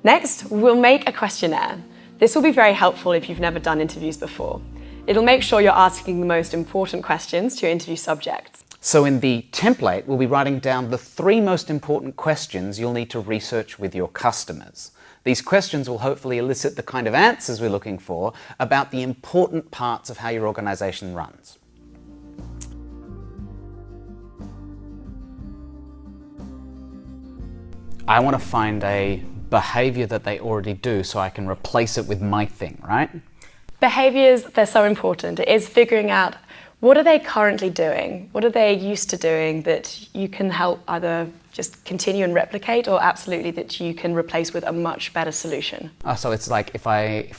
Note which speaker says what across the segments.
Speaker 1: Next, we'll make a questionnaire. This will be very helpful if you've never done interviews before. It'll make sure you're asking the most important questions to your interview subjects.
Speaker 2: So in the template, we'll be writing down the 3 most important questions you'll need to research with your customers. These questions will hopefully elicit the kind of answers we're looking for about the important parts of how your organisation runs. I want to find a behaviour that they already do so I can replace it with my thing, right?
Speaker 1: Behaviours, they're so important. It is figuring out what are they currently doing? What are they used to doing that you can help either just continue and replicate or absolutely that you can replace with a much better solution?
Speaker 2: So it's like if I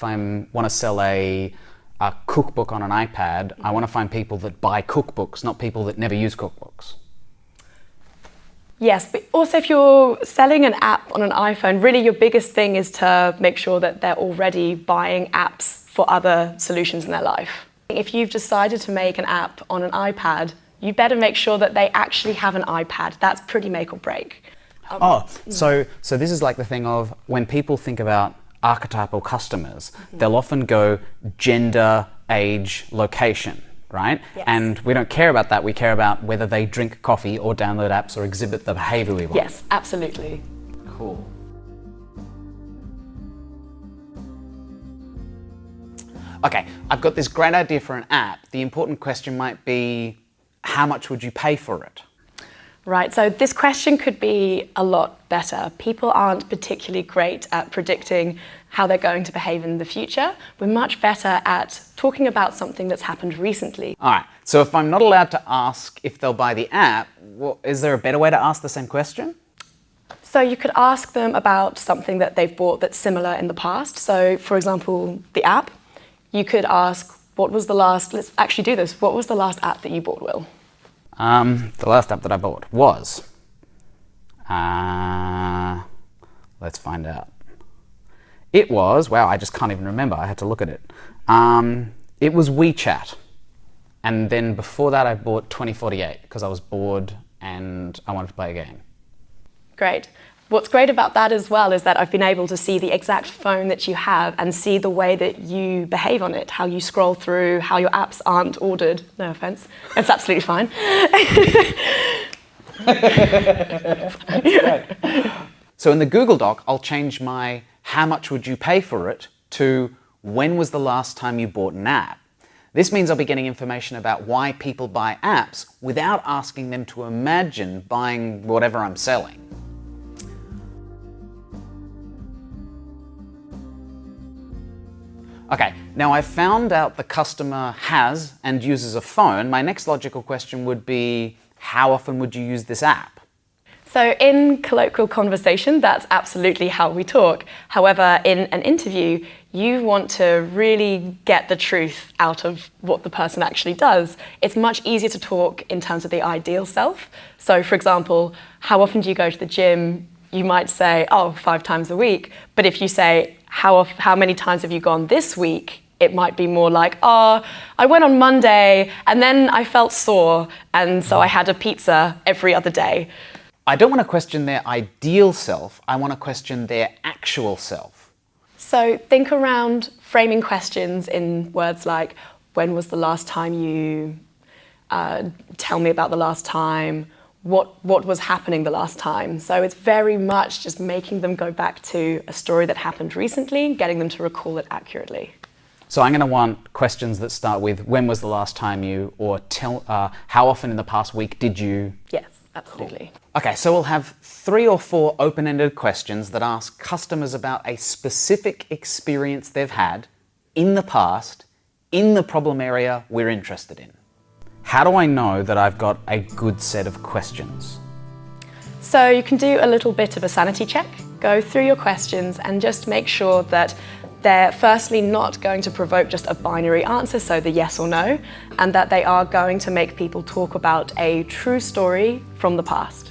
Speaker 2: want to sell a cookbook on an iPad, I want to find people that buy cookbooks, not people that never use cookbooks.
Speaker 1: Yes, but also if you're selling an app on an iPhone, really your biggest thing is to make sure that they're already buying apps for other solutions in their life. If you've decided to make an app on an iPad, you better make sure that they actually have an iPad. That's pretty make or break.
Speaker 2: So this is like the thing of when people think about archetypal customers, they'll often go gender, age, location. Right?
Speaker 1: Yes.
Speaker 2: And we don't care about that. We care about whether they drink coffee or download apps or exhibit the behaviour we want.
Speaker 1: Yes, absolutely.
Speaker 2: Cool. Okay, I've got this great idea for an app. The important question might be, how much would you pay for it?
Speaker 1: Right, so this question could be a lot better. People aren't particularly great at predicting how they're going to behave in the future. We're much better at talking about something that's happened recently.
Speaker 2: All right, so if I'm not allowed to ask if they'll buy the app, is there a better way to ask the same question?
Speaker 1: So you could ask them about something that they've bought that's similar in the past. So for example, the app, you could ask, let's actually do this. What was the last app that you bought, Will?
Speaker 2: The last app that I bought was, let's find out. It was, wow, I just can't even remember. I had to look at it. It was WeChat. And then before that, I bought 2048 because I was bored and I wanted to play a game.
Speaker 1: Great. What's great about that as well is that I've been able to see the exact phone that you have and see the way that you behave on it, how you scroll through, how your apps aren't ordered. No offense, it's absolutely fine.
Speaker 2: So in the Google Doc, I'll change my how much would you pay for it to when was the last time you bought an app? This means I'll be getting information about why people buy apps without asking them to imagine buying whatever I'm selling. Okay, now I've found out the customer has and uses a phone. My next logical question would be, how often would you use this app?
Speaker 1: So in colloquial conversation, that's absolutely how we talk. However, in an interview, you want to really get the truth out of what the person actually does. It's much easier to talk in terms of the ideal self. So for example, how often do you go to the gym? You might say, 5 times a week. But if you say, how many times have you gone this week? It might be more like, I went on Monday and then I felt sore and so I had a pizza every other day.
Speaker 2: I don't want to question their ideal self. I want to question their actual self.
Speaker 1: So think around framing questions in words like, when was the last time you, tell me about the last time, what was happening the last time. So it's very much just making them go back to a story that happened recently, getting them to recall it accurately.
Speaker 2: So I'm going to want questions that start with, when was the last time you, or how often in the past week did you?
Speaker 1: Yes, absolutely.
Speaker 2: Cool. Okay, so we'll have 3 or 4 open-ended questions that ask customers about a specific experience they've had in the past, in the problem area we're interested in. How do I know that I've got a good set of questions?
Speaker 1: So you can do a little bit of a sanity check, go through your questions and just make sure that they're firstly not going to provoke just a binary answer, so the yes or no, and that they are going to make people talk about a true story from the past.